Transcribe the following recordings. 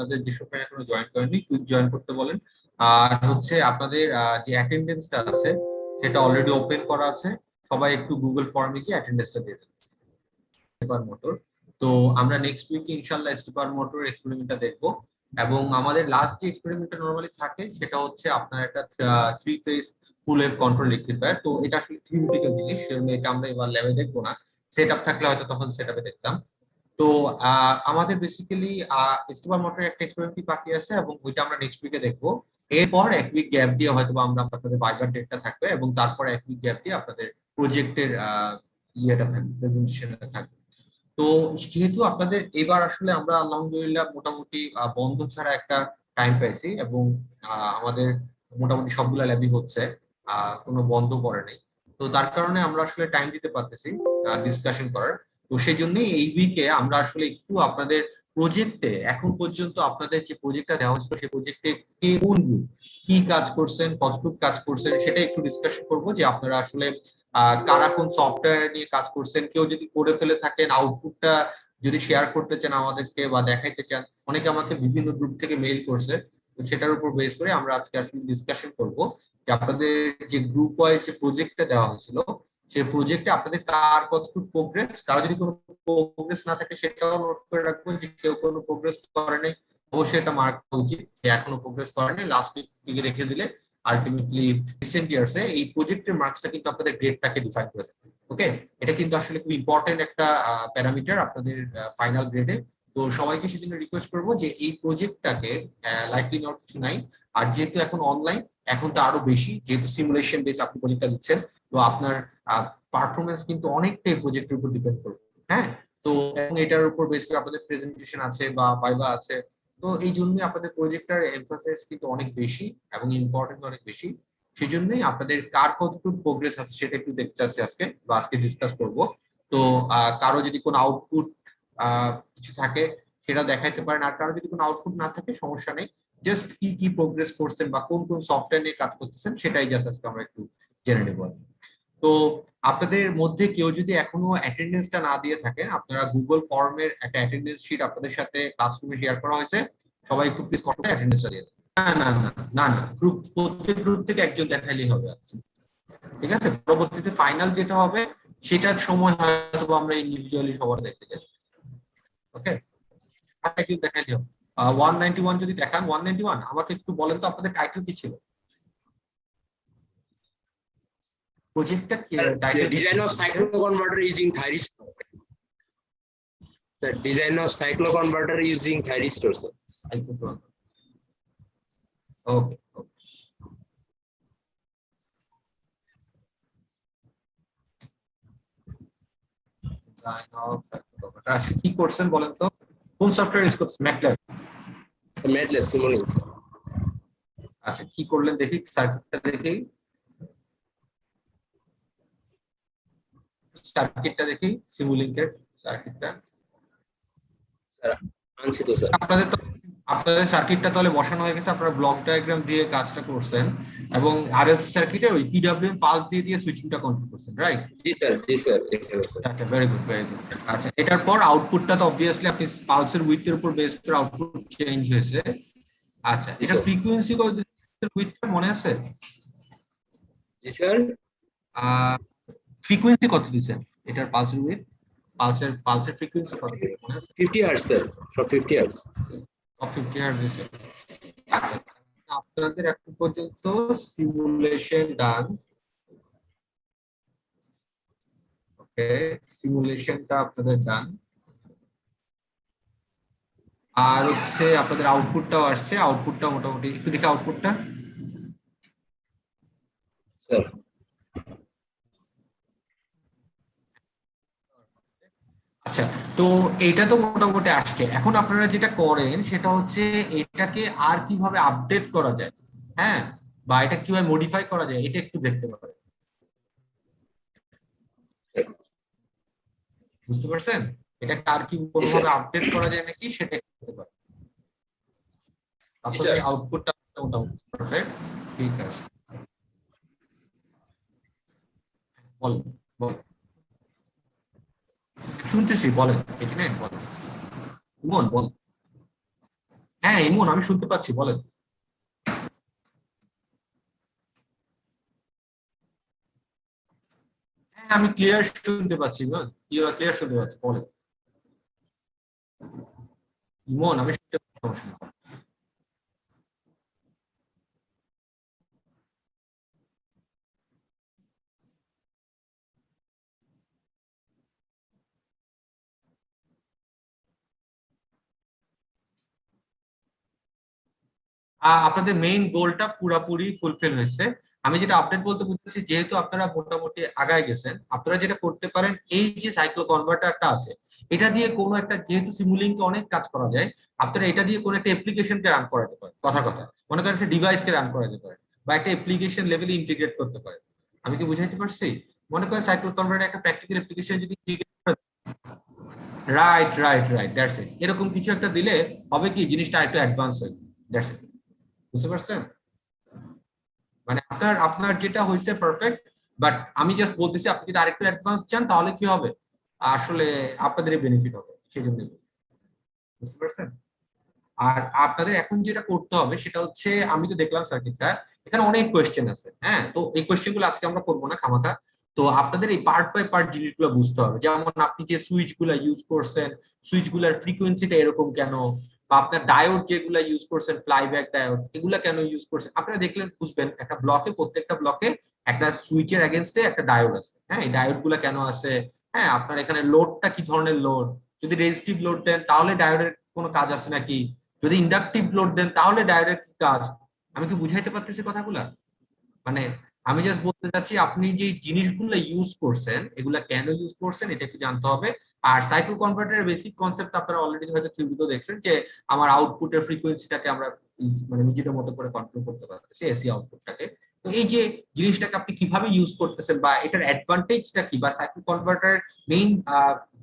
আপনাদের যেসব ফ্রেন্ড এখনো জয়েন করেননি কুইক জয়েন করতে বলেন। আর হচ্ছে আপনাদের যে অ্যাটেন্ডেন্সটা আছে সেটা অলরেডি ওপেন করা আছে, সবাই একটু গুগল ফর্মে গিয়ে অ্যাটেন্ডেন্সটা দিয়ে দেন। স্টিপার মোটর, তো আমরা নেক্সট উইকে ইনশাআল্লাহ স্টিপার মোটর এক্সপেরিমেন্টটা দেখবো। এবং আমাদের লাস্ট যে এক্সপেরিমেন্টটা নরমালি থাকে সেটা হচ্ছে আপনার একটা 3 ফেজ ফুল ওয়েভ কন্ট্রোল রেকটিফায়ার। তো এটা আসলে থিওরিটিক্যাল জিনিস, এটা আমরা এবার ল্যাবে দেখবো না, সেটআপ থাকলে হয়তো তখন সেটআপে দেখতাম। তো আমাদের বেসিক্যালি স্টিপার মোটরের একটা এক্সপেরিমেন্ট বাকি আছে এবং ওইটা আমরা নেক্সট উইকে দেখবো। এরপর এক উইক গ্যাপ দিয়ে হয়তো আমরা আপনাদের ভাইবার ডেটটা থাকবে এবং তারপর এক উইক গ্যাপ দিয়ে আপনাদের প্রজেক্টের ইয়েটা থাকবে, প্রেজেন্টেশনটা থাকবে। তো যেহেতু আপনাদের এবার আসলে আমরা আলহামদুলিল্লাহ মোটামুটি বন্ধ ছাড়া একটা টাইম পাইছি এবং আমাদের মোটামুটি সবগুলা ল্যাবই হচ্ছে, কোনো বন্ধ পড়ে নাই। তো তার কারণে আমরা আসলে টাইম দিতে পারতেছি ডিসকাশন করার। তো সেই জন্যই এই উইকে আমরা আসলে একটু আপনাদের প্রজেক্টে এখন পর্যন্ত আপনাদের যে প্রজেক্টটা দেওয়া হয়েছিল সেই প্রজেক্টে কে কোন group কি কাজ করছেন, কতটুকু কাজ করছেন সেটা একটু ডিসকাশন করব, যে আপনারা আসলে কারা কোন সফটওয়্যার নিয়ে কাজ করছেন, কেউ যদি করে ফেলে থাকেন আউটপুটটা যদি শেয়ার করতে চান আমাদেরকে বা দেখাইতে চান। অনেকে আমাকে বিভিন্ন গ্রুপ থেকে মেইল করছে, তো সেটার উপর বেস করে আমরা আজকে আসলে ডিসকাশন করব যে আপনাদের যে গ্রুপ ওয়াইজ যে প্রজেক্টটা দেওয়া হয়েছিল সেই প্রজেক্টে আপনাদের কার কতটুকু প্রোগ্রেস, কারো যদি কোনো প্রোগ্রেস না থাকে সেটাও নোট করে রাখবেন, যে কেউ কোনো প্রোগ্রেস করে নাই অবশ্যই এটা মার্ক করা উচিত যে এখনো প্রোগ্রেস করেনি, লাস্ট উইক দিকে রেখে দিলে আলটিমেটলি রিসেন্ট ইয়ার্সে এই প্রজেক্টের মার্কসটা কিন্তু আপনাদের গ্রেডটাকে ডিফাইন করে দেবে। ওকে, এটা কিন্তু আসলে খুব ইম্পর্টেন্ট একটা প্যারামিটার আপনাদের ফাইনাল গ্রেডে। তো সবাইকে সেদিন রিকোয়েস্ট করবো যে এই প্রজেক্টটাকে লাইটলি নেওয়ার কিছু নাই। আর যেহেতু এখন অনলাইন, এখন তো আরো বেশি, যেহেতু সিমুলেশন বেস আপনি প্রজেক্টটা দিচ্ছেন, তো আপনার পারফরমেন্স কিন্তু অনেকটাই প্রজেক্টের উপর ডিপেন্ড করবে। হ্যাঁ, তো এবং এটার উপর বেস করে আপনাদের প্রেজেন্টেশন আছে বা ভাইভা আছে। তো এই জন্যই আপনাদের প্রজেক্টটার এমফাসিস কিন্তু অনেক বেশি এবং ইম্পর্টেন্ট অনেক বেশি। সেই জন্যই আপনাদের কার কতটুকু প্রোগ্রেস আছে সেটা একটু দেখতে চাচ্ছি আজকে, বা আজকে ডিসকাস করব। তো কারো যদি কোনো আউটপুট কিছু থাকে সেটা দেখাইতে পারেন, আর কারো যদি কোনো আউটপুট না থাকে সমস্যা নেই, জাস্ট কি কি প্রোগ্রেস করছেন বা কোন কোন সফটওয়্যার নিয়ে কাজ করতেছেন সেটাই জাস্ট আজকে আমরা একটু জেনে নেব। তো আপনাদের মধ্যে কেউ যদি এখনো অ্যাটেন্ডেন্সটা না দিয়ে থাকেন, আপনারা গুগল ফর্মের একটা অ্যাটেন্ডেন্স শিট আপনাদের সাথে ক্লাসরুমে শেয়ার করা হয়েছে, সবাই একটু প্লিজ কষ্ট অ্যাটেন্ডেন্সটা দিয়ে দেন। না না না না না, গ্রুপ প্রত্যেক গ্রুপ থেকে একজন দেখাইলেই হবে। ঠিক আছে, পরবর্তীতে ফাইনাল যেটা হবে সেটার সময় হয়তো আমরা ইন্ডিভিজুয়ালি সবার দেখতে যাই। ওকে, একজন দেখাইলেই হবে। 191 যদি দেখান, 191 আমাকে একটু বলেন তো আপনাদের টাইটেল কি ছিল, প্রজেক্টটা title design of cyclo converter using thyristor. Sir design of cyclo converter using thyristor sir. Okay, আচ্ছা কি করছেন বলেন তো, কোন সফটওয়্যার ইউজ করছেন? ম্যাটল্যাব। MATLAB Simulink. আচ্ছা কি করলেন দেখি, সার্কিটটা দেখি, সার্কিটটা দেখি, সিমুলিংকের সার্কিটটা। স্যার আনছি তো স্যার। আপনাদের সার্কিটটা তাহলে বসানো হয়ে গেছে, আপনারা ব্লক ডায়াগ্রাম দিয়ে কাজটা করছেন এবং আরএলসি সার্কিটে ওই পিডব্লিউএম পালস দিয়ে সুইচিংটা কন্ট্রোল করছেন, রাইট? জি স্যার, জি স্যার। আচ্ছা ভেরি গুড ভেরি গুড। আচ্ছা এটার পর আউটপুটটা তো অবভিয়াসলি আপনি পালসের উইথের উপর বেস করে আউটপুট চেঞ্জ হয়েছে। আচ্ছা এটা ফ্রিকোয়েন্সি কত উইথটা মনে আছে? জি স্যার। ফ্রিকোয়েন্সি কত দিয়েছেন এটার পালসের উইথ? পালসের ফ্রিকোয়েন্সি কত মনে আছে? 50 হার্টজ স্যার, সব 50 হার্টজ। 50 হার্টজ দিয়েছেন। আচ্ছা আপনাদের এখন পর্যন্ত সিমুলেশন ডান। ওকে, সিমুলেশনটা আপনাদের ডান। আর হচ্ছে আপনাদের আউটপুটটাও আসছে, আউটপুটটা মোটামুটি একটু দেখে আউটপুটটা। স্যার আচ্ছা, তো এটা তো মোটামুটি আসছে। এখন আপনারা যেটা করেন সেটা হচ্ছে এটাকে আর কিভাবে আপডেট করা যায়, হ্যাঁ, বা এটা কিভাবে মডিফাই করা যায় এটা একটু দেখতে পারেন। বুঝতে পারছেন? এটা আর কি কোনোভাবে আপডেট করা যায় নাকি সেটা একটু দেখতে পারেন। আপনাদের আউটপুটটা মোটামুটি পারফেক্ট। ঠিক আছে, বলেন বলেন, শুনতেছি, বলেন। এখানে বলেন, বল বল। হ্যাঁ ইমন, আমি শুনতে পাচ্ছি, বলেন। হ্যাঁ আমি ক্লিয়ার শুনতে পাচ্ছি, ইমন ক্লিয়ার শুনতে পাচ্ছি, বলেন। ইমন আমি শুনতে পাচ্ছি, সমস্যা নেই। আপনাদের মেইন গোলটা পুরাপুরি ফুলফিল হয়েছে। আমি যেটা আপডেট বলতে বুঝতেছি, যেহেতু আপনারা মোটামুটি আগায় গেছেন, আপনারা যেটা করতে পারেন, এই যে সাইক্লো কনভার্টারটা আছে, এটা দিয়ে কোনো একটা, যেহেতু সিমুলিংকে অনেক কাজ করা যায়, আপনারা এটা দিয়ে কোনো একটা অ্যাপ্লিকেশনকে রান করাতে পারেন। কথা কথা মনে করেন একটা ডিভাইসকে রান করাতে পারেন, বা একটা অ্যাপ্লিকেশন লেভেলে ইন্টিগ্রেট করতে পারেন। আমি কি বুঝাইতে পারছি? মনে করেন সাইক্লো কনভার্টার একটা প্র্যাকটিক্যাল অ্যাপ্লিকেশন যদি, right right right, that's it, এরকম কিছু একটা দিলে হবে কি, জিনিসটা একটু অ্যাডভান্স হয়। দ্যাটস ইট, বুঝতে পারছেন? মানে আপনার আপনার যেটা হয়েছে পারফেক্ট, বাট আমি জাস্ট বলতেছি, আপনি যদি আরেকটু অ্যাডভান্স চান তাহলে কি হবে, আসলে আপনাদের বেনিফিট হবে, সেই জন্য। বুঝতে পারছেন? আর আপনাদের এখন যেটা করতে হবে সেটা হচ্ছে, আমি তো দেখলাম সার্কিটটা, এখানে অনেক কোয়েশ্চেন আছে, হ্যাঁ, তো এই কোয়েশ্চেন গুলো আজকে আমরা করবো না খামাখা। তো আপনাদের এই পার্ট বাই পার্ট জিনিসগুলো বুঝতে হবে, যেমন আপনি যে সুইচ গুলা ইউজ করছেন, সুইচ গুলার ফ্রিকোয়েন্সিটা এরকম কেন, বা আপনার ডায়োড যেগুলা ইউজ করছেন, ফ্লাইব্যাক ডায়োড, এগুলা কেন ইউজ করছেন, আপনারা দেখলেন বুঝবেন, একটা ব্লকে, প্রত্যেকটা ব্লকে একটা সুইচের এগেনস্টে একটা ডায়োড আছে, হ্যাঁ, এই ডায়োড গুলা কেন আছে, হ্যাঁ, আপনার এখানে লোডটা কি ধরনের লোড, যদি রেজিস্টিভ লোড দেন তাহলে ডায়োডের কোনো কাজ আছে নাকি, যদি ইন্ডাকটিভ লোড দেন তাহলে ডায়োডের কি কাজ। আমি কি বুঝাইতে পারতেছি কথাগুলা? মানে আমি জাস্ট বলতে চাচ্ছি, আপনি যে জিনিসগুলো ইউজ করছেন, এগুলা কেন ইউজ করছেন, এটা একটু জানতে হবে। আর সাইক্লো কনভার্টারের বেসিক কনসেপ্ট আপনারা অলরেডি হয়তো থিওরিতে দেখছেন, যে আমার আউটপুটের ফ্রিকোয়েন্সিটাকে আমরা মানে নিজেদের মতো করে কন্ট্রোল করতে পারতেছি, এসি আউটপুটটাকে। তো এই যে জিনিসটাকে আপনি কিভাবে ইউজ করতেছেন, বা এটার অ্যাডভান্টেজটা কি, বা সাইক্লো কনভার্টারের মেইন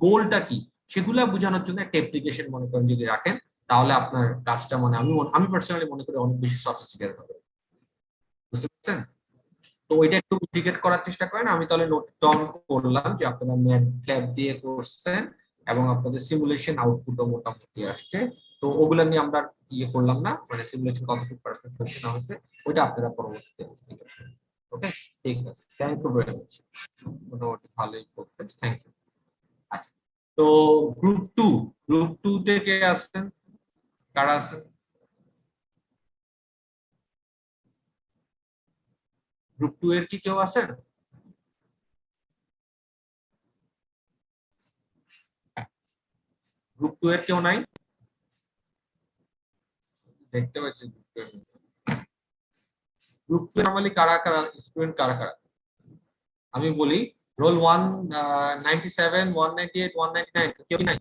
গোলটা কি, সেগুলা বোঝানোর জন্য একটা অ্যাপ্লিকেশন মনে করেন যদি রাখেন, তাহলে আপনার কাজটা, মানে আমি পার্সোনালি মনে করি অনেক বেশি সফিস্টিকেটেড হবে। বুঝতে পারছেন? তো ওইটা একটু ইন্ডিকেট করার চেষ্টা করেন। আমি তাহলে নোট ডাউন করলাম যে আপনারা ম্যাটল্যাব দিয়ে করছেন, এবং আপনাদের সিমুলেশন আউটপুটও মোটামুটি আসছে। তো ওগুলা নিয়ে আমরা ইয়ে করলাম না, মানে সিমুলেশন কতটুকু পারফেক্ট হচ্ছে না হচ্ছে, ওইটা আপনারা পরবর্তীতে। ওকে, ঠিক আছে, থ্যাংক ইউ ভেরি মাচ, মোটামুটি ভালোই করতেন, থ্যাংক ইউ। আচ্ছা, তো গ্রুপ টু, গ্রুপ টু থেকে আসছেন, কারা আছেন? গ্রুপ টু এর কি কেউ আছেন? গ্রুপ টু এর কেউ নাই? দেখতে পাচ্ছি গ্রুপ টু এর, গ্রুপ টু নরমালি কারা কারা স্টুডেন্ট, কারা কারা? আমি বলি, রোল 197, 198, 199, কেউ কি নাই?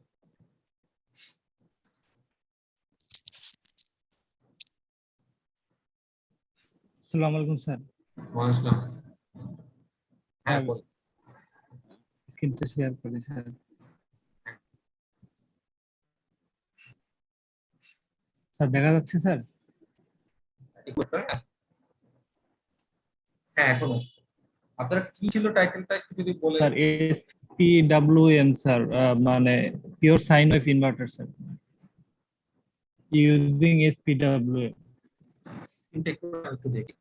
আসসালামু আলাইকুম স্যার। ওয়ালাইকুম। হ্যাঁ স্যার বল। স্ক্রিনটা শেয়ার করি স্যার। স্যার দেখা যাচ্ছে স্যার? হ্যাঁ এখন আসছে। আপনার কি ছিল টাইটেলটা একটু যদি বলেন। স্যার এসপিডব্লিউএম স্যার, মানে pure sine wave inverter sir, using SPWM. একটু দেখি।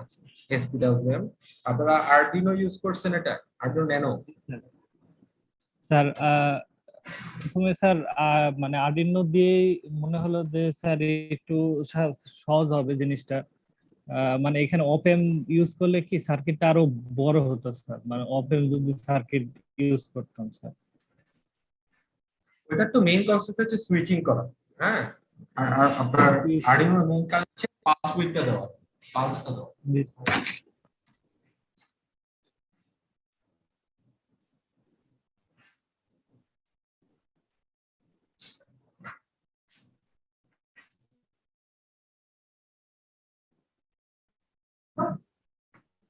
আচ্ছা, এসপিডব্লিউএম, আপনারা আরডিনো ইউজ করছেন, এটা আরডিনো ন্যানো? স্যার প্রথমে স্যার মানে আর্ডিনো দিয়ে মনে হলো যে স্যার একটু সহজ হবে জিনিসটা। মানে এখানে অপেম ইউজ করলে কি সার্কিটটা আরো বড় হতো স্যার, মানে অপেম যদি সার্কিট ইউজ করতাম স্যার। ওটা তো মেইন কনসেপ্ট হচ্ছে সুইচিং করা, হ্যাঁ, আর আপনার আরডিনোর মেইন কাজ হচ্ছে পালস উইডটা দেওয়া, পালসটা দেওয়া।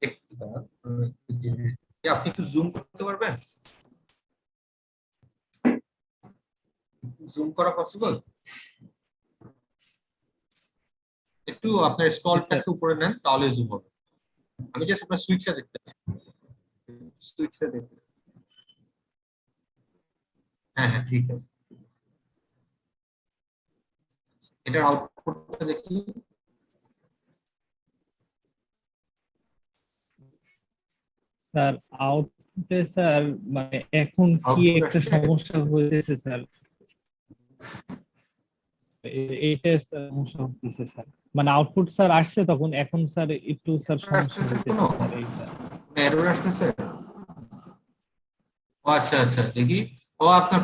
একটু দাঁড়ান, আপনি একটু জুম করতে পারবেন? জুম করা পসিবল? একটু আপনার স্ক্রলটা স্যার একটু উপরে নেন, তাহলে জুম হবে। আমি জাস্ট আপনার সুইচটা দেখতে পাচ্ছি। সুইচটা দেখুন। হ্যাঁ হ্যাঁ ঠিক আছে, এটার আউটপুটটা দেখি। স্যার আউটপুটে স্যার মানে এখন কি আউটপুট একটা আসছে। সমস্যা হয়েছে স্যার, এইটা স্যার সমস্যা হচ্ছে স্যার, মানে আউটপুট স্যার আসছে তখন, এখন স্যার একটু স্যার সমস্যা আসতেছে হইতেছে কোনো স্যার এইটা। এরর আসতেছে? ও আচ্ছা আচ্ছা দেখি। ও আপনার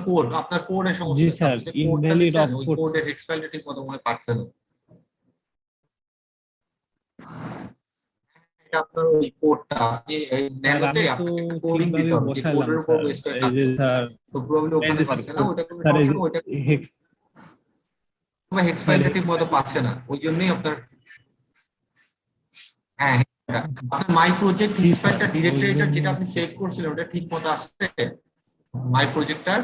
কোডের জি সমস্যা আছে, স্যার, আপনি যে কোডটা ইনভ্যালিড দিয়েছেন ওই আউটপুট। কোডের হেক্স ফাইলটা ঠিক মতো মনে পাচ্ছেন না। এটা আপনার ওই কোডটা আপনি এই স্যার ন্যানোতে আমি তো আপনাকে একটা কোডিং দিতে ঠিকভাবে হবে, যে বসাইলাম কোডের উপর স্যার, বেস করে এই কাজ যে করতে হবে। স্যার, তো প্রবলেম এই ওখানে যে স্যার পাচ্ছে না, কোড, ওইটা কোনো স্যার এই সমস্যা যে না, ওইটা হেক্স, হেক্স স্যার ফাইলটা ঠিক হেক্স মতো ফাইল। পাচ্ছে না, ওই জন্যই আপনার। হ্যাঁ হ্যাঁ, আপনার my project G hex sir, ফাইলটা ওই ডিরেক্টরিটা জন্য যেটা আপনি সেভ করছিলেন ওটা ঠিক মতো আসছে মাই প্রজেক্টটার।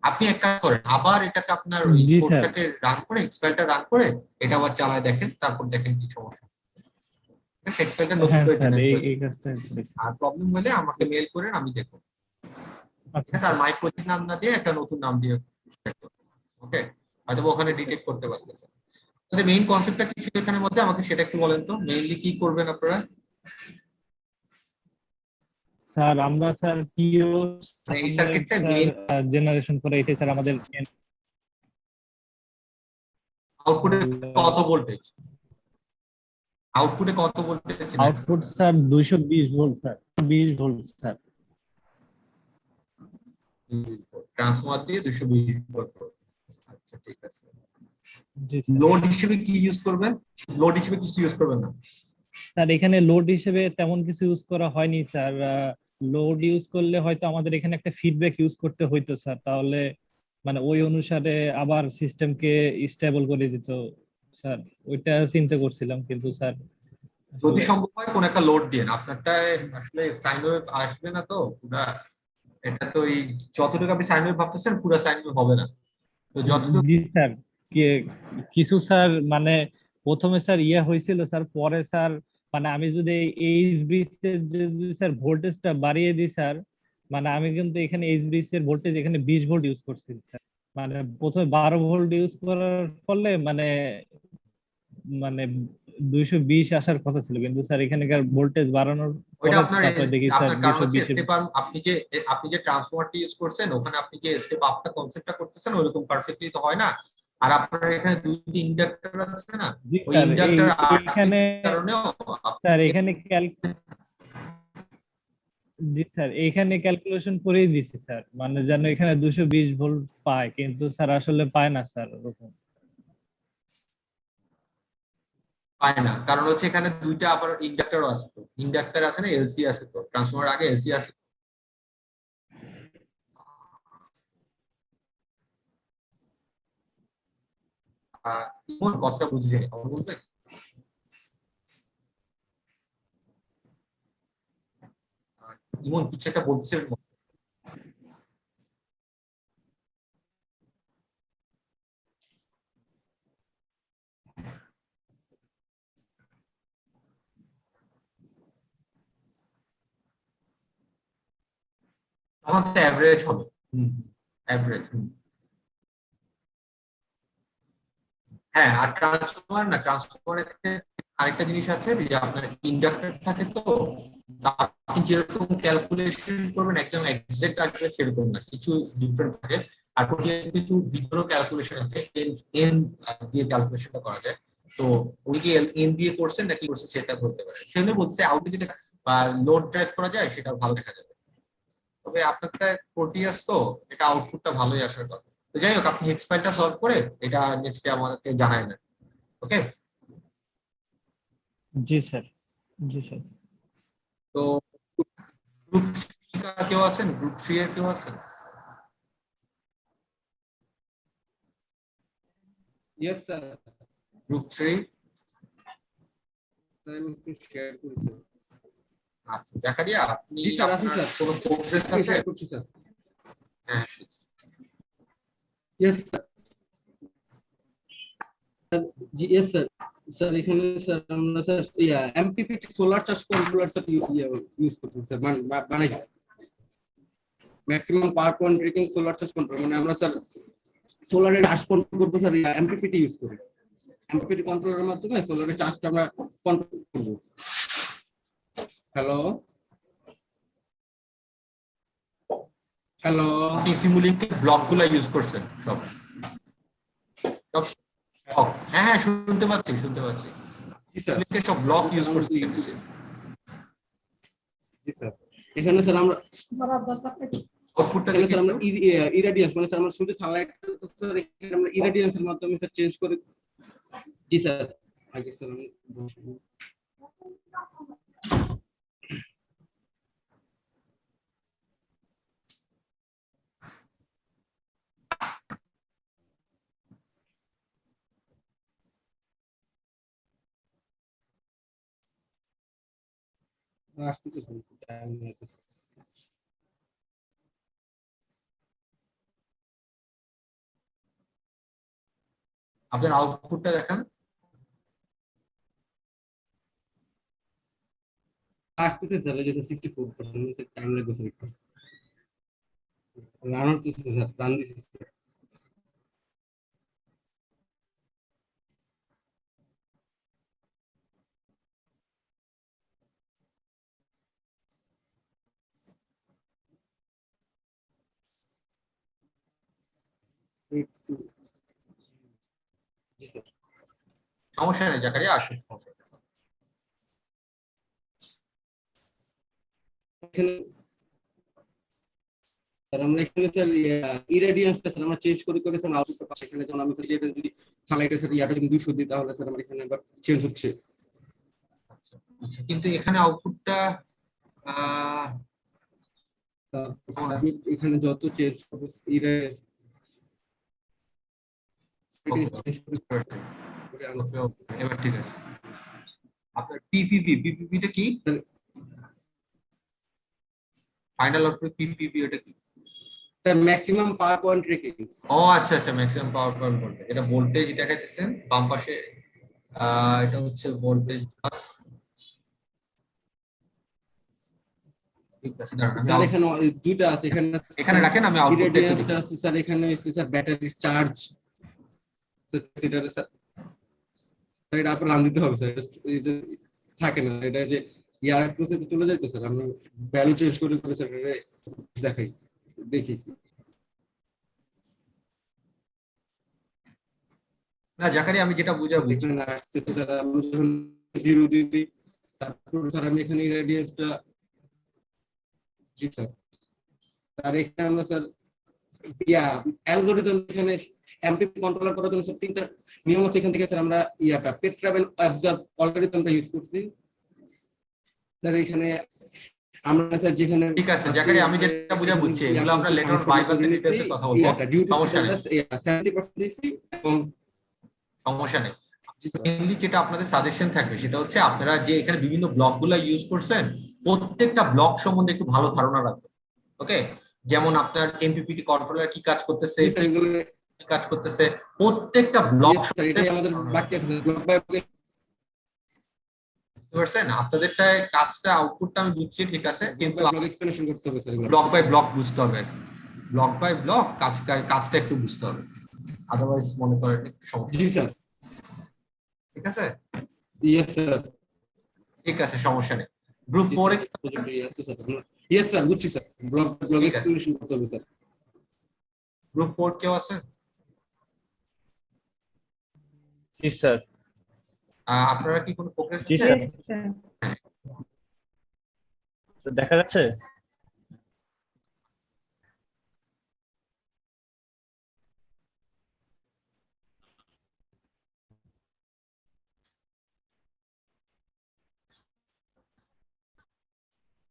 আপনি এক কাজ করেন, আবার এটাকে আপনার ওই জি স্যার। কোডটাকে রান করে এক্সপাইলটা রান করে এটা আবার চালায় দেখেন, তারপর দেখেন কি সমস্যা। এক্সপাইলটা নতুন হ্যাঁ করে স্যার, জেনারেট এই করে এই দেবেন। কাজটা করেছি। আর প্রবলেম হলে আমাকে মেল করেন, আমি দেখবো। ঠিক আচ্ছা আছে, আর স্যার। মাই প্রজেক্ট নাম না দিয়ে একটা নতুন নাম দিয়ে। ওকে, হয়তো ওখানে স্যার ডিটেক্ট করতে পারতেছে। তাহলে মেইন কনসেপ্টটা কি ছিল এখানের মধ্যে, আমাকে সেটা একটু বলেন তো, মেইনলি কি করবেন আপনারা? স্যার আমরা স্যার টিও মানে এই সামনের সার্কিটটা স্যার মেইন জেনারেশন করে, এটাই স্যার আমাদের আউটপুটে কত ভোল্টেজ, আউটপুটে কত ভোল্টেজ নেয়? Output sir 220 volt sir, 20 volt sir. Transformer দিয়ে 220 ভোল্ট। আচ্ছা ঠিক আছে। জি স্যার। লোড হিসেবে কি ইউজ করবেন? লোড হিসেবে কিছু ইউজ করবেন না? স্যার এখানে লোড হিসেবে তেমন কিছু ইউজ করা হয়নি স্যার, লোড ইউজ করলে হয়তো আমাদের এখানে একটা ফিডব্যাক ইউজ করতে হইতো স্যার, তাহলে মানে ওই অনুসারে আবার সিস্টেমকে স্টেবল করে দিত স্যার, ওইটা চিন্তা করছিলাম কিন্তু স্যার যদি আসলে। সম্ভব হয় কোন একটা লোড দিন, আপনারটায় আসলে সাইন ওয়েভ আসবে না তো পুরা, এটা তো এই যতটুকু আপনি সাইন ওয়েভ ভাবতেছেন পুরো সাইন ওয়েভ হবে না, তো যতটুকু। জি স্যার, কিছু স্যার মানে প্রথমে স্যার ইয়ে হয়েছিল স্যার, পরে স্যার মানে আমি যদি এইচ ব্রিজের যদি স্যার ভোল্টেজটা বাড়িয়ে দিই স্যার, মানে আমি কিন্তু এখানে এইচ ব্রিজের ভোল্টেজ এখানে 20 ভোল্ট ইউজ করছি স্যার, মানে প্রথমে 12 ভোল্ট ইউজ করার ফলে মানে মানে 220 আসার কথা ছিল, কিন্তু স্যার এখানকার ভোল্টেজ বাড়ানোর ওইটা পরে আপনার তারপরে দেখি স্যার আপনার কারণ হচ্ছে 220 এর। স্টেপ আপনি যে ট্রান্সফরমারটি ইউজ করছেন ওখানে আপনি যে স্টেপ আপটা কনসেপ্টটা করতেছেন ওইরকম পারফেক্টলি তো হয় না। আর আপনার এখানে দুইটি ইন্ডাক্টর আছে না, জি ওই স্যার, ইন্ডাক্টর আরসি এইখানে কারণেও স্যার এখানে জি স্যার, এখানে ক্যালকুলেশন করেই দিছি স্যার, মানে যেন এখানে 220 ভোল্ট পায়, কিন্তু স্যার আসলে পায় না স্যার ওরকম। পায় না, কারণ হচ্ছে এখানে দুইটা আবার ইন্ডাক্টরও আছে, তো ইন্ডাক্টর আছে না এলসি আছে, তো ট্রান্সফরমার আগে এলসি আছে। ইমন কথাটা বুঝলে আমার বলবে? ইমন কিছু একটা বলছেন। তখন তো অ্যাভারেজ হবে। অ্যাভারেজ। হ্যাঁ, আর ট্রান্সফরমারের আরেকটা জিনিস আছে যে আপনার ইন্ডাক্টর থাকে, তো আপনি যেরকম ক্যালকুলেশন করবেন একদম এক্সাক্ট আসবে সেরকম না, কিছু ডিফারেন্ট থাকে। আর কিছু ভিতরেও ক্যালকুলেশন আছে, এন দিয়ে ক্যালকুলেশনটা করা যায়। তো ওই যে এন দিয়ে করছেন নাকি করছে সেটা ধরতে পারে, সেজন্য বলছে আউটে যদি লোড ড্রাইভ করা যায় সেটা ভালো দেখা যাবে। তবে আপনারটা প্রোটিয়াস তো এটা আউটপুটটা ভালোই আসার কথা। তো যাই হোক, আপনি হেক্স ফাইলটা সলভ করে এটা নেক্সট ডে আমাকে জানাই না। ওকে। জি স্যার। জি স্যার। তো গ্রুপ কেউ আছেন, গ্রুপ 3 এর কেউ আছেন? Yes sir. গ্রুপ 3। আমি একটু শেয়ার করেছি। আচ্ছা জাকারিয়া, আপনি জি স্যার, আছি আপনার স্যার। কোনো প্রোগ্রেস আছে? শেয়ার করছি স্যার। হ্যাঁ ইয়েস স্যার। জি ইয়েস স্যার। স্যার এখানে স্যার আমরা sir MPPT solar charge controller sir use করছি স্যার বানাই maximum power point rating solar charge control মানে আমরা স্যার সোলারের চার্জ কন্ট্রোল করতে স্যার এমপিপিটি ইউজ করি এমপিপিটি কন্ট্রোলের মাধ্যমে সোলারের চার্জটা আমরা কন্ট্রোল করব হ্যালো হ্যালো আপনি সিমুলিংকের ব্লকগুলো ইউজ করছেন সব সব সব। হ্যাঁ হ্যাঁ শুনতে পাচ্ছি জি স্যার সিমুলিংকের সব ব্লক ইউজ করছেন জি স্যার এখানে স্যার আমরা আউটপুটটা এখানে দেখে স্যার আমরা একটু। ইরাডিয়েন্স মানে স্যার আমরা সূর্য সানলাইট স্যার এখানে আমরা ইরাডিয়েন্সের মাধ্যমে স্যার চেঞ্জ করে জি স্যার আগে স্যার আমি বলছি। আসতেছে স্যার আপনার আউটপুটটা দেখান। আসতেছে স্যার এই যে 64% টাইম লাগবে স্যার একটু রান হচ্ছে স্যার রান দিছে স্যার একটু জি স্যার সমস্যা নেই জাকারিয়া, আসুন সমস্যা নেই। এখানে স্যার আমরা এখানে স্যার ইরেডিয়েন্সটা স্যার আমরা চেঞ্জ করে করে স্যার আউটপুট পাশে এখানে যখন আমি স্যার ইরেডিয়েন্স যদি সানলাইটের স্যার ইয়াটা যদি 200 দিই তাহলে স্যার আমরা এখানে আবার চেঞ্জ হচ্ছে আচ্ছা আচ্ছা, কিন্তু এখানে আউটপুটটা আহ স্যার আমি এখানে যত চেঞ্জ করব ওকে চেঞ্জ করে করে আনবো। ওকে ওকে, এবার ঠিক আছে। আপনার পিপিপিটা কি? স্যার ফাইনাল আউটপুট পিপিপি এটা কি? স্যার ম্যাক্সিমাম পাওয়ার পয়েন্ট রেখে ও আচ্ছা আচ্ছা, ম্যাক্সিমাম পাওয়ার পয়েন্ট ভোল্টেজ, এটা ভোল্টেজ দেখাইতেছেন বাম পাশে। এটা হচ্ছে ভোল্টেজ বাস। ঠিক আছে, দাঁড়ান আমি স্যার এখানে দুইটা আছে এখানে এখানে রাখেন, আমি আউটপুটটা একটু ইরেডিয়েন্সটা দেখি। আছে স্যার এখানে আছে স্যার ব্যাটারি চার্জ সেটা স্যার এটা আপনার রান দিতে হবে স্যার এটা থাকে না এটা যে ইয়ার প্রসেসে চলে যায় তো স্যার আমরা ভ্যালু চেঞ্জ করে করে স্যার এটা দেখাই দেখি না জাকারিয়া, আমি যেটা বুঝা বুঝছি। এখানে আসতেছে স্যার আমরা যখন 0 দিই তারপর স্যার আমি এখানে রেডিয়েন্সটা জি স্যার আর এখানে আমরা স্যার অ্যালগরিদম এখানে এমপিপি কন্ট্রোলার করার জন্য স্যার তিনটা নিয়ম আছে এখান থেকে স্যার আমরা পেট্রাবেল অবজার্ভ অ্যালগরিদমটা ইউজ করছি স্যার এখানে আমরা স্যার যেখানে ঠিক আছে জাকারিয়া, আমি যেটা বুঝা বুঝছি এগুলো আমরা লেটার অন ভাইভাতে ডিটেইলসে কথা বলবো। সমস্যা নেই 70% দিয়েছি এবং সমস্যা নেই। মেইনলি যেটা আপনাদের সাজেশন থাকবে সেটা হচ্ছে আপনারা যে এখানে বিভিন্ন ব্লকগুলো ইউজ করছেন প্রত্যেকটা ব্লক সম্বন্ধে একটু ভালো ধারণা রাখবেন। ওকে, যেমন আপনার এমপিপিটি কন্ট্রোলার কি কাজ করতেছে, স্যার এগুলো কি কাজ করতেছে, প্রত্যেকটা ব্লক স্যার এটাই আমাদের বাকি আছে ব্লক বাই বুঝতে পারছেন? আপনাদেরটা কাজটা আউটপুটটা আমি বুঝছি ঠিক আছে, কিন্তু ব্লক এক্সপ্লেনেশন করতে হবে স্যার ব্লক বাই ব্লক বুঝতে হবে, ব্লক বাই ব্লক কাজটা একটু বুঝতে হবে, আদারওয়াইজ মনে করেন একটু সমস্যা। জি স্যার ঠিক আছে ইয়েস স্যার ঠিক আছে, সমস্যা নেই। গ্রুপ 4 এ ইয়েস স্যার বুঝছি স্যার ব্লক ঠিক আছে। এক্সপ্লেনেশন করতে হবে স্যার গ্রুপ 4 কেউ আছে? জি স্যার। আপনারা কি কোনো প্রোগ্রেস জি আছে? স্যার। দেখা যাচ্ছে?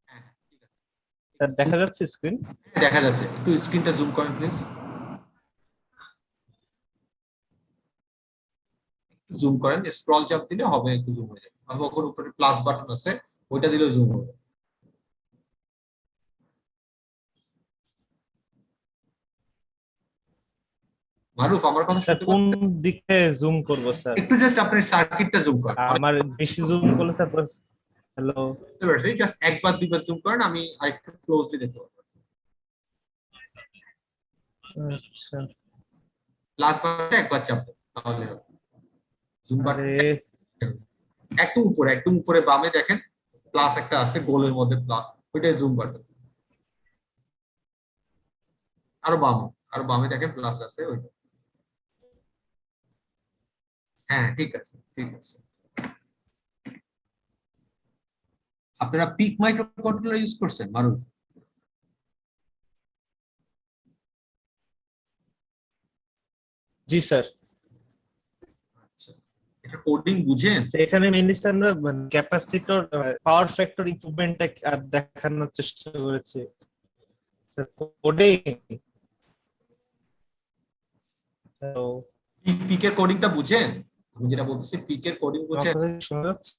হ্যাঁ, ঠিক আছে। স্যার দেখা যাচ্ছে স্ক্রিন? দেখা যাচ্ছে, একটু স্ক্রিনটা জুম করেন প্লিজ। জুম করেন, স্ক্রল চাপ দিলে হবে, একটু জুম হয়ে যাবে, অথবা ওখানে উপরে প্লাস বাটন আছে ওইটা দিলেও জুম হবে। মারুফ আমার কথা স্যার শুনতে কোন পাচ্ছেন? দিকে জুম করব স্যার? একটু জাস্ট আপনার সার্কিটটা জুম করেন। আমার বেশি জুম করলে স্যার হ্যালো বুঝতে পারছি, জাস্ট একবার দুইবার জুম করেন, আমি আরেকটু ক্লোজলি দেখতে পারবো। আচ্ছা লাস্ট বারটা একবার চাপবেন তাহলে হবে। জুম বাটন আরে একদম উপরে বামে দেখেন প্লাস একটা আছে, গোলের মধ্যে প্লাস, ওইটাই জুম বাটন। আরো বামে, আরো বামে দেখেন প্লাস আছে ওইটা। হ্যাঁ ঠিক আছে ঠিক আছে। আপনারা পিক মাইক্রো কন্ট্রোলার ইউজ করছেন মারুফ? জি স্যার। আচ্ছা, এটা কোডিং বুঝেন? তো এখানে মেইনলি স্যার আমরা ক্যাপাসিটর পাওয়ার ফ্যাক্টর ইমপ্রুভমেন্টটা আর দেখানোর চেষ্টা করেছি স্যার কোডে। তো পিকের কোডিংটা বুঝেন? আমি যেটা বলতেছি পিকের কোডিং বুঝেন? আপনাদের শোনা যাচ্ছে?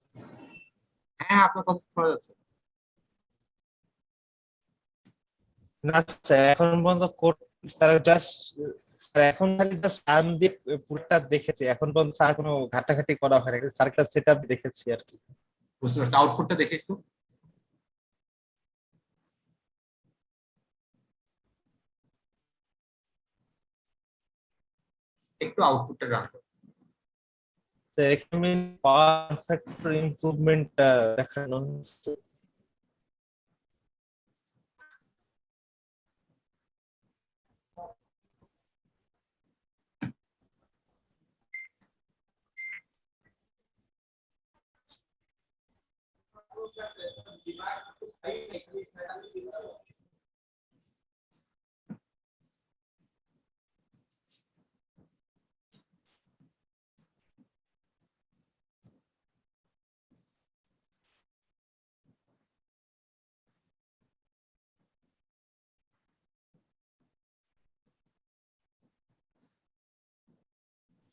হ্যাঁ আপনার কথা শোনা যাচ্ছে। না স্যার এখন পর্যন্ত কোড স্যার জাস্ট এখন খালি জাস্ট রান দিয়ে পুরোটা দেখেছি, এখন পর্যন্ত স্যার কোনো ঘাটাঘাটি করা হয়নি, স্যারটা সেটআপ দেখেছি আর কি। বুঝতে পারছি, আউটপুটটা দেখে একটু। একটু আউটপুটটা রান করুন। তো এখানে পাওয়ার ফ্যাক্টর ইমপ্রুভমেন্টটা দেখানো হচ্ছে।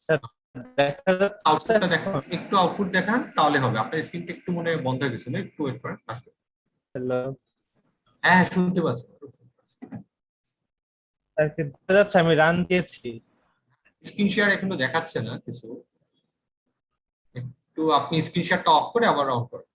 স্যার, দেখা যাচ্ছে আউটপুটটা দেখান, একটু আউটপুট দেখান তাহলে হবে। আপনার স্ক্রিনটা একটু মনে হয় বন্ধ হয়ে গেছিল, একটু ওয়েট করেন আসলে। হ্যালো হ্যাঁ শুনতে পাচ্ছি। স্যার, কি দেখা যাচ্ছে? আমি রান দিয়েছি। স্ক্রিন শেয়ার এখনো দেখাচ্ছে না কিছু, একটু আপনি স্ক্রিন শেয়ারটা অফ করে আবার অন করেন।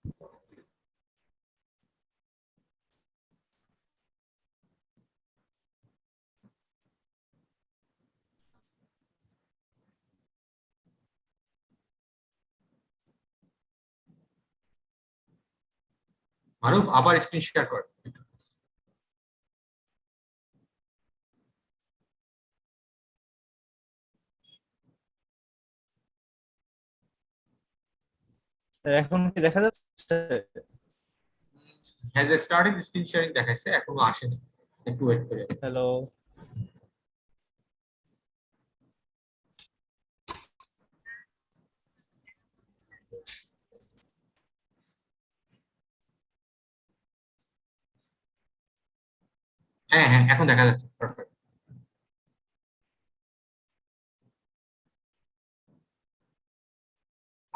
মারুফ আবার স্ক্রিন শেয়ার করেন। স্যার, এখন কি দেখা যাচ্ছে? হ্যাজ স্টার্টেড স্ক্রিন শেয়ারিং দেখাইছে, এখনো আসেনি, একটু ওয়েট করে। হ্যালো হ্যাঁ হ্যাঁ এখন দেখা যাচ্ছে, পারফেক্ট।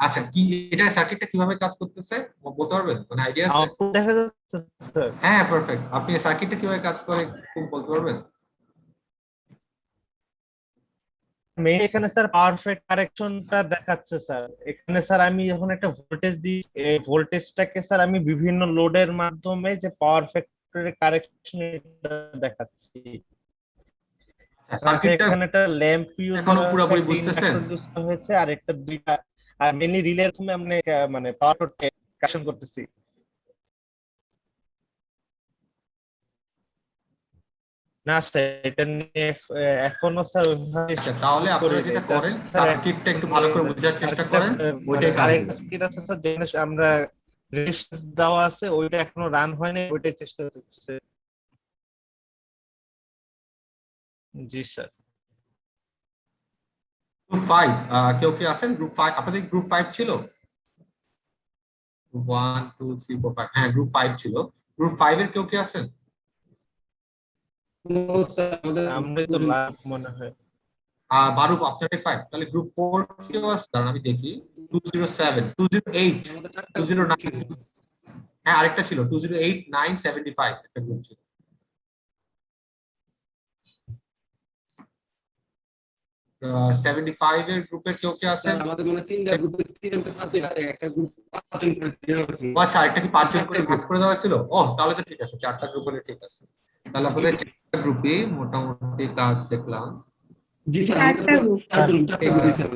আচ্ছা কি এটা সার্কিটটা কিভাবে কাজ করতেছে বলতে পারবেন, মানে আইডিয়া আছে? আউটপুট দেখা যাচ্ছে স্যার? হ্যাঁ পারফেক্ট, আপনি সার্কিটটা কিভাবে কাজ করে একটু বলতে পারবেন? মেইন এখানে স্যার পারফেক্ট কারেকশনটা দেখাচ্ছে স্যার। এখানে স্যার আমি যখন একটা ভোল্টেজ দিই, এই ভোল্টেজটাকে স্যার আমি বিভিন্ন লোডের মাধ্যমে যে পাওয়ার ফ্যাক্টরের কারেকশন দেখাচ্ছি। আচ্ছা আচ্ছা, সার্কিটটা এখানে একটা ল্যাম্প ইউজ এখনো করা হয়েছে, পুরোপুরি একটা বুঝতেছেন? ইন্ডাক্টর ইউজ করা হয়েছে, আর একটা দুইটা, আর মেইনলি রিলের মাধ্যমে আমরা মানে পাওয়ার কারেকশন করতেছি। না স্যার, এটা নিয়ে এখনো স্যার ওইভাবে আচ্ছা তাহলে আপনারা করিনি। যেটা করেন জাস্ট স্যার সার্কিটটা একটু ভালো করে বোঝার চেষ্টা সার্কিটটা করেন, মানে ওইটাই কাজ আরেকটা করবেন। সার্কিট আছে স্যার, যেখানে আমরা রেজিস্ট্যান্স দেওয়া আছে, ওইটা এখনো রান হয়নি, ওইটাই চেষ্টা করতেছে। জি স্যার। গ্রুপ 5 কেউ কি আছেন গ্রুপ 5? আপনাদের গ্রুপ 5 ছিল? 1 2 3 4 5, হ্যাঁ গ্রুপ 5 ছিল। গ্রুপ 5 এর কেউ কি আছেন? আমরাই তো লাভ মনে হয়। মারুফ আপনার 5, তাহলে গ্রুপ 4 কেউ আছে? দাঁড়ান আমি দেখি। 207 208 209, হ্যাঁ আরেকটা ছিল 208 975 একটা গ্রুপ ছিল। 75 এর গ্রুপের কেউ কে আছেন? স্যার আমাদের মনে হয় তিনটা গ্রুপে তিনটা পাঁচজন আর একটা গ্রুপ 5 জন করে দেওয়া হয়েছে। ও আচ্ছা, আরেকটা কি 5 জন করে ভাগ করে দেওয়া হয়েছিল? ও তাহলে তো ঠিক আছে, 4টা গ্রুপ হলে ঠিক আছে। তাহলে আপনাদের 4টা গ্রুপে মোটামুটি কাজ দেখলাম। জি স্যার চারটা আমাদের গ্রুপ। চারটা গ্রুপ স্যার।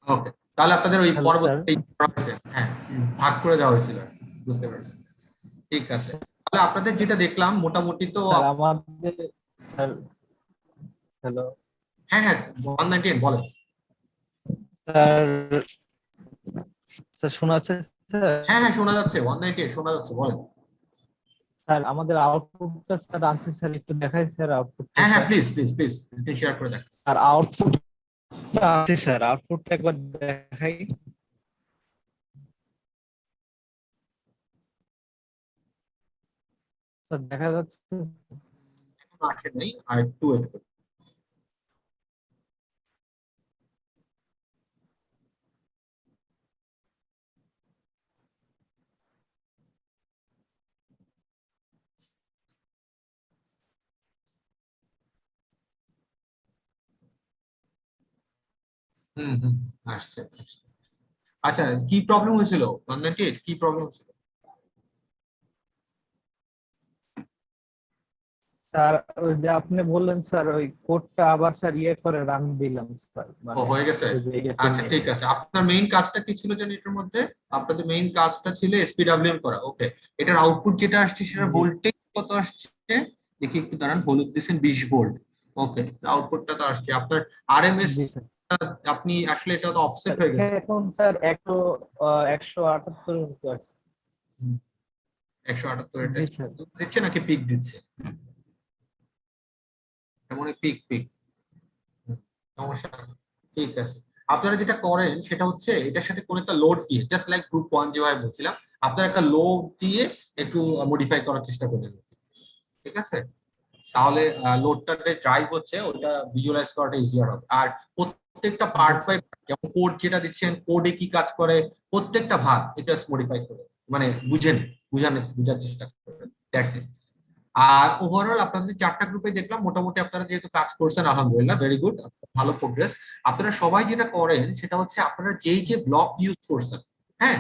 ওকে, তাহলে আপনাদের ওই Hello, পরবর্তী হ্যাঁ ভাগ করে দেওয়া হয়েছিল, বুঝতে পারছি। ঠিক আছে, তাহলে আপনাদের যেটা দেখলাম মোটামুটি তো স্যার আমাদের স্যার হ্যালো হ্যাঁ হ্যাঁ 198 বলেন। স্যার স্যার শোনা যাচ্ছে স্যার? হ্যাঁ হ্যাঁ শোনা যাচ্ছে, 198 শোনা যাচ্ছে, বলেন। স্যার আমাদের আউটপুটটা স্যার আনছে স্যার, একটু দেখাই স্যার আউটপুটটা। হ্যাঁ হ্যাঁ please please please screen share করে দেখ। আর আউটপুটটা আছে স্যার, আউটপুটটা একবার দেখাই। স্যার দেখা যাচ্ছে? এখন আসে নাই, আর একটু ওয়েট করুন। হুম হুম আসছে আসছে। আচ্ছা, কি প্রবলেম হয়েছিল 198? কি প্রবলেম হয়েছিল? স্যার ওই যে আপনি বললেন স্যার, ওই কোডটা আবার স্যার ইয়ে করে রান দিলাম স্যার, ও মানে হয়ে গেছে। ওই যে ইয়েতে আচ্ছা নিয়ে। ঠিক আছে, আপনার মেইন কাজটা কি ছিল জানেন এটার মধ্যে? আপনাদের মেইন কাজটা ছিল এসপিডব্লিউএম করা। ওকে, এটার আউটপুট যেটা আসছে সেটা জি। ভোল্টেজ কত আসছে দেখি একটু দাঁড়ান। হলুদ দিয়েছেন 20 ভোল্ট। ওকে, আউটপুটটা তো আসছে আপনার আরএমএস। জি স্যার। আপনি আসলে এটা তো অফসেট স্যার হয়ে গেছে। এখন স্যার 178 মতো আছে। 178 এটা জি স্যার। দিচ্ছে নাকি পিক দিচ্ছে? এমন পিক পিক সমস্যা নেই। ঠিক আছে, আপনারা যেটা করেন সেটা হচ্ছে এটার সাথে কোন একটা লোড দিয়ে, জাস্ট লাইক গ্রুপ 1 যেভাবে বলছিলাম, আপনারা একটা লোড দিয়ে একটু মডিফাই করার চেষ্টা করবেন। ঠিক আছে, তাহলে লোডটার যে ড্রাইভ হচ্ছে ওটা ভিজুয়ালাইজ করাটা ইজিয়ার হবে। আর প্রত্যেকটা পার্ট বাই যেমন কোড যেটা দিচ্ছেন, কোডে কি কাজ করে প্রত্যেকটা ভাগ এটা মডিফাই করে, মানে বুঝার চেষ্টা করবেন। That's it. আর ওভারঅল আপনাদের 4টা গ্রুপে দেখলাম মোটামুটি আপনারা যেহেতু কাজ করছেন আলহামদুলিল্লাহ, ভেরি গুড, ভালো প্রোগ্রেস। আপনারা সবাই যেটা করেন সেটা হচ্ছে আপনারা যেই যে ব্লক ইউজ করছেন, হ্যাঁ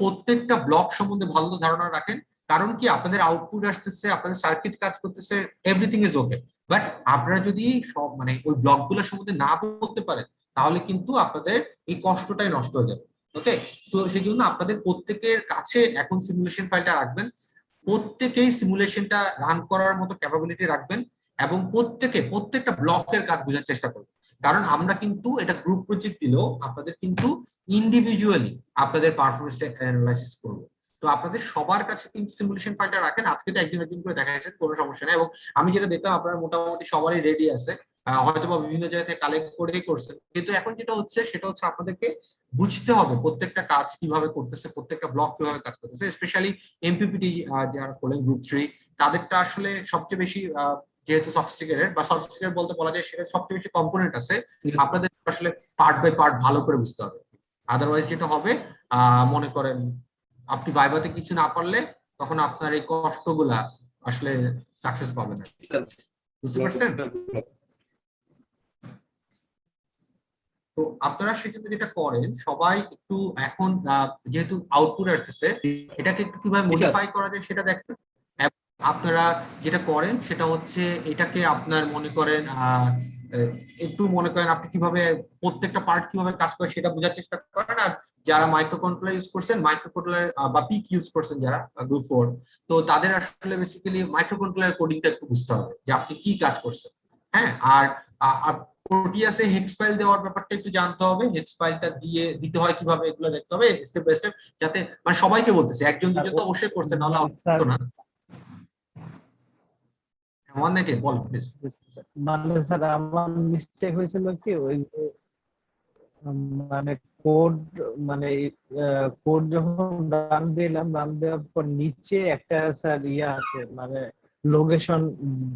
প্রত্যেকটা ব্লক সম্বন্ধে ভালো ধারণা রাখেন। কারণ কি আপনাদের আউটপুট আসতেছে, আপনাদের সার্কিট কাজ করতেছে, এভরিথিং ইজ ওকে, বাট আপনারা যদি সব মানে ওই ব্লকগুলো সম্বন্ধে না বলতে পারেন তাহলে কিন্তু আপনাদের এই কষ্টটাই নষ্ট হয়ে যাবে। ওকে, তো সেই জন্য আপনাদের প্রত্যেকের কাছে এখন সিমুলেশন ফাইলটা রাখবেন, প্রত্যেকেই সিমুলেশনটা রান করার মতো ক্যাপাবিলিটি রাখবেন, এবং প্রত্যেকটা ব্লকের কাজ বোঝার চেষ্টা করবেন। কারণ আমরা কিন্তু এটা গ্রুপ প্রজেক্ট দিলেও আপনাদের কিন্তু ইন্ডিভিজুয়ালি আপনাদের পারফরমেন্সটা অ্যানালাইসিস করবো। তো আপনাদের সবার কাছে কিন্তু সিমুলেশন ফাইলটা রাখেন। আজকে তো একদিন করে দেখা যাচ্ছে, কোনো সমস্যা নেই। এবং আমি যেটা দেখলাম আপনারা মোটামুটি সবারই রেডি আছে, হয়তো বা বিভিন্ন জায়গা থেকে কালেক্ট করেই করছেন। কিন্তু এখন যেটা হচ্ছে সেটা হচ্ছে আপনাদেরকে বুঝতে হবে প্রত্যেকটা কাজ কিভাবে করতেছে, প্রত্যেকটা ব্লক কিভাবে কাজ করতেছে। স্পেশালি এমপিপিটি যারা করলেন গ্রুপ 3, তাদেরটা আসলে সবচেয়ে বেশি যেহেতু সফটওয়্যার বা সফটওয়্যার বলতে বলা যায়, সেটা সবচেয়ে বেশি কম্পোনেন্ট আছে, আপনাদের আসলে পার্ট বাই পার্ট ভালো করে বুঝতে হবে। আদারওয়াইজ যেটা হবে মনে করেন আপনি ভাইভাতে কিছু না পারলে তখন আপনার এই কষ্টগুলা আসলে সাকসেস পাবেন না। বুঝতে পারছেন? তো আপনারা সেজন্য যেটা করেন সবাই একটু এখন যেহেতু আউটপুট আসতেছে, এটাকে একটু কিভাবে মডিফাই করা যায় সেটা দেখেন। আপনারা যেটা করেন সেটা হচ্ছে এটাকে আপনার মনে করেন একটু মনে করেন আপনি কিভাবে প্রত্যেকটা পার্ট কিভাবে কাজ করে সেটা বোঝার চেষ্টা করেন। আর যারা মাইক্রো কন্ট্রোলার ইউজ করছেন, মাইক্রো কন্ট্রোলার বা পিক ইউজ করছেন যারা গ্রুপ 4, তো তাদের আসলে বেসিক্যালি মাইক্রো কন্ট্রোলার কোডিংটা একটু বুঝতে হবে যে আপনি কি কাজ করছেন। হ্যাঁ, আর প্রোটিয়াসে হেক্স ফাইল দেওয়ার ব্যাপারটা একটু জানতে হবে, হেক্স ফাইলটা দিতে হয় কিভাবে এগুলো দেখতে হবে স্টেপ বাই স্টেপ, যাতে মানে সবাইকে বলতেছে, একজন দুজন তো অবশ্যই করছে, নাহলে আউটপুট না। মানে স্যার আমার মিস্টেক হয়েছিল কি, ওই যে মানে কোড মানে কোড যখন রান দিলাম, রান দেওয়ার পর নিচে একটা স্যার ইয়ে আছে, মানে লোকেশন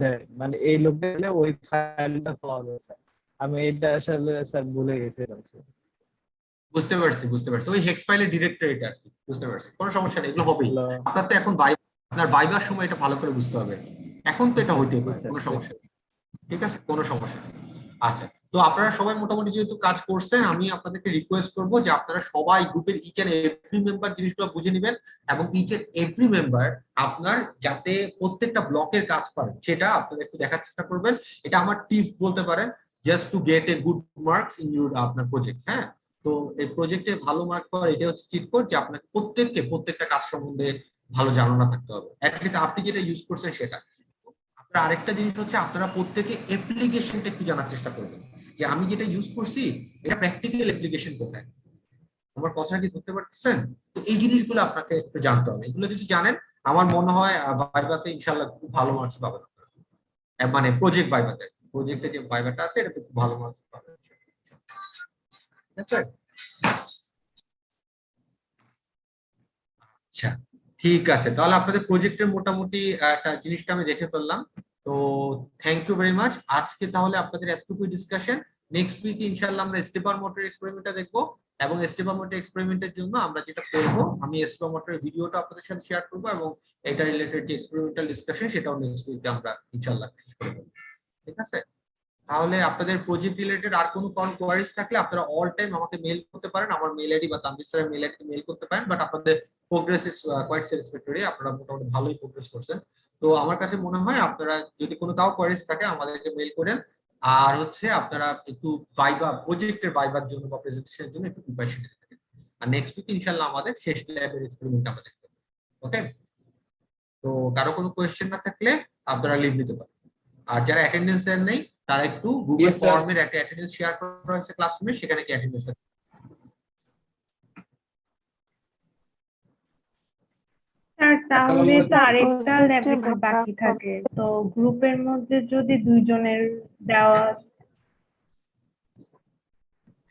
দেয়, মানে এই লোকেশনে ওই ফাইলটা পাওয়া যায় স্যার। আমি এটা আসলে স্যার ভুলে গেছিলাম স্যার। বুঝতে পারছি ওই হেক্স ফাইলের ডিরেক্টরিটা আর কি। বুঝতে পারছি, কোনো সমস্যা নেই, এগুলো হবেই। হ্যালো। আপনার তো এখন আপনার ভাইবার সময় এটা ভালো করে বুঝতে হবে, এখন তো এটা হইতেই পারে, কোনো সমস্যা নেই। ঠিক আছে, কোনো সমস্যা নেই। আচ্ছা, তো আপনারা সবাই মোটামুটি যেহেতু কাজ করছেন, আমি আপনাদেরকে রিকোয়েস্ট করব যে আপনারা সবাই গ্রুপের ইচ এন্ড এভরি মেম্বার জিনিসগুলো বুঝে নেবেন, এবং ইচ এন্ড এভরি মেম্বার আপনার যাতে প্রত্যেকটা ব্লকের কাজ পারেন সেটা আপনারা একটু দেখার চেষ্টা করবেন। এটা আমার টিপস বলতে পারেন, just to get a good marks in your আপনার প্রজেক্ট। হ্যাঁ, তো এই প্রজেক্টে ভালো মার্ক পাওয়ার এটা হচ্ছে চিট কোড, যে আপনাকে প্রত্যেকটা কাজ সম্বন্ধে ভালো ধারণা থাকতে হবে, অ্যাটলিস্ট আপনি যেটা ইউজ করছেন সেটা। আপনার আরেকটা জিনিস হচ্ছে আপনারা প্রত্যেকে অ্যাপ্লিকেশনটা একটু জানার চেষ্টা করবেন, যে আমি যেটা ইউজ করছি এটা প্র্যাকটিক্যাল অ্যাপ্লিকেশন কোথায়, আমার কথা কি ধরতে পারতেছেন? তো এই জিনিসগুলো আপনাকে একটু জানতে হবে। এগুলো যদি জানেন আমার মনে হয় ভাইভাতে ইনশাআল্লাহ খুব ভালো মার্কস পাবেন আপনারা। মানে প্রজেক্ট ভাইভাতে, প্রজেক্টে যে ভাইভাটা আছে এটা খুব ভালো মার্কস পাবেন। আচ্ছা, ঠিক আছে, তাহলে আপনাদের প্রজেক্টের মোটামুটি একটা জিনিসটা আমি দেখে ফেললাম। তো থ্যাংক ইউ ভেরি মাচ। আজকে তাহলে আপনাদের এতটুকুই ডিসকাশন। নেক্সট উইকে ইনশাআল্লাহ আমরা স্টেপার মোটর এক্সপেরিমেন্টটা দেখবো, এবং স্টেপার মোটর এক্সপেরিমেন্টের জন্য আমরা যেটা করব, আমি স্টেপার মোটরের ভিডিওটা আপনাদের সাথে শেয়ার করবো, এবং এটা রিলেটেড যে এক্সপেরিমেন্টাল ডিসকাশন সেটাও নেক্সট উইকে আমরা ইনশাআল্লাহ শেষ করে দেবো। ঠিক আছে, তাহলে আপনাদের প্রজেক্ট রিলেটেড আর কোনো কোয়ারিজ থাকলে আপনারা অল টাইম আমাকে মেইল করতে পারেন, আমার মেইল আইডি বা তানভীর স্যারের মেইল আইডিতে মেইল করতে পারেন। বাট আপনাদের প্রোগ্রেস ইজ কোয়াইট স্যাটিসফ্যাক্টরি, আপনারা মোটামুটি ভালোই প্রোগ্রেস করছেন। তো আমার কাছে মনে হয় আপনারা যদি কোনো তাও কোয়ারিজ থাকে আমাদেরকে মেইল করেন। আর হচ্ছে আপনারা একটু ভাইবা, প্রজেক্টের ভাইবার জন্য বা প্রেজেন্টেশনের জন্য একটু প্রিপারেশন নিতে থাকেন। আর নেক্সট উইক ইনশাআল্লাহ আমাদের শেষ ল্যাবের এক্সপেরিমেন্ট আমরা দেখব। ওকে, তো কারো কোনো কোয়েশ্চেন না থাকলে আপনারা লিভ নিতে পারেন। আর যারা অ্যাটেন্ডেন্স দেন নাই তারা একটু গুগল Yes, sir. ফর্মের একটা অ্যাটেন্ডেন্স শেয়ার করা হয়েছে ক্লাসরুমে, সেখানে কি অ্যাটেন্ডেন্স স্যার তাহলে আসসালামু তো আলাইকুম। আরেকটা ল্যাব রিপোর্ট বাকি থাকে, তো গ্রুপের মধ্যে যদি দুইজনের দেওয়া।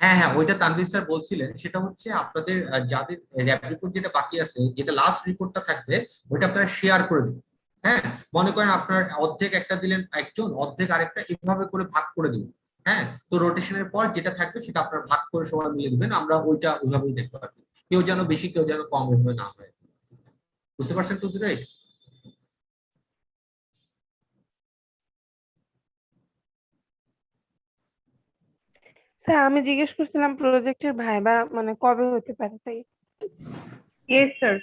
হ্যাঁ হ্যাঁ, ওইটা তানভীর স্যার বলছিলেন, সেটা হচ্ছে আপনাদের যাদের র্যাপ রিপোর্ট যেটা বাকি আছে, যেটা লাস্ট রিপোর্টটা থাকবে ওইটা আপনারা শেয়ার করে দিন। হ্যাঁ, মনে করেন আপনার অর্ধেক একটা দিলেন একজন, অর্ধেক আরেকটা, এভাবে করে ভাগ করে দিন। হ্যাঁ, তো রোটেশনের পর যেটা থাকবে সেটা আপনারা ভাগ করে সবাই মিলে দিবেন, আমরা ওইটা ওইভাবেই দেখতে পারবো। কেউ যেন বেশি কেউ যেন কম এভাবে না হয়। বুঝতে পারছেন তো রাইট? স্যার আমি জিজ্ঞেস করছিলাম প্রজেক্টের ভাইবা মানে কবে হতে পারে তাই। Yes sir.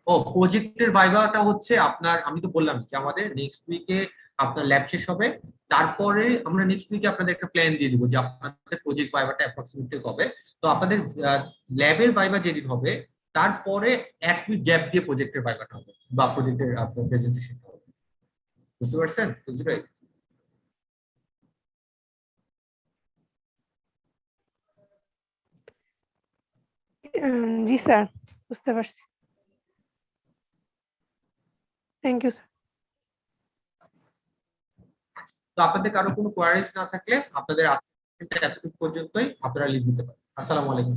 ও, প্রজেক্টের ভাইভাটা হচ্ছে আপনার, আমি তো বললাম যে আমাদের নেক্সট উইকে আপনার ল্যাব শেষ হবে, তারপরে আমরা নেক্সট উইকে আপনাদের একটা প্ল্যান দিয়ে দিব যে আপনাদের প্রজেক্ট ভাইভাটা অ্যাপ্রক্সিমেটলি কবে। তো আপনাদের ল্যাবের ভাইভা যেদিন হবে তারপরে এক উইক গ্যাপ দিয়ে প্রজেক্টের ভাইভাটা হবে বা প্রজেক্টের আপনার প্রেজেন্টেশনটা হবে। বুঝতে পারছেন? বুঝতে পারি। জি স্যার, বুঝতে পারছি। Thank you sir. তো আপনাদের কারো কোনো কোয়ারিজ না থাকলে আপনাদের এতটুকু পর্যন্তই আপনারা লিভ দিতে পারেন। আসসালামু আলাইকুম।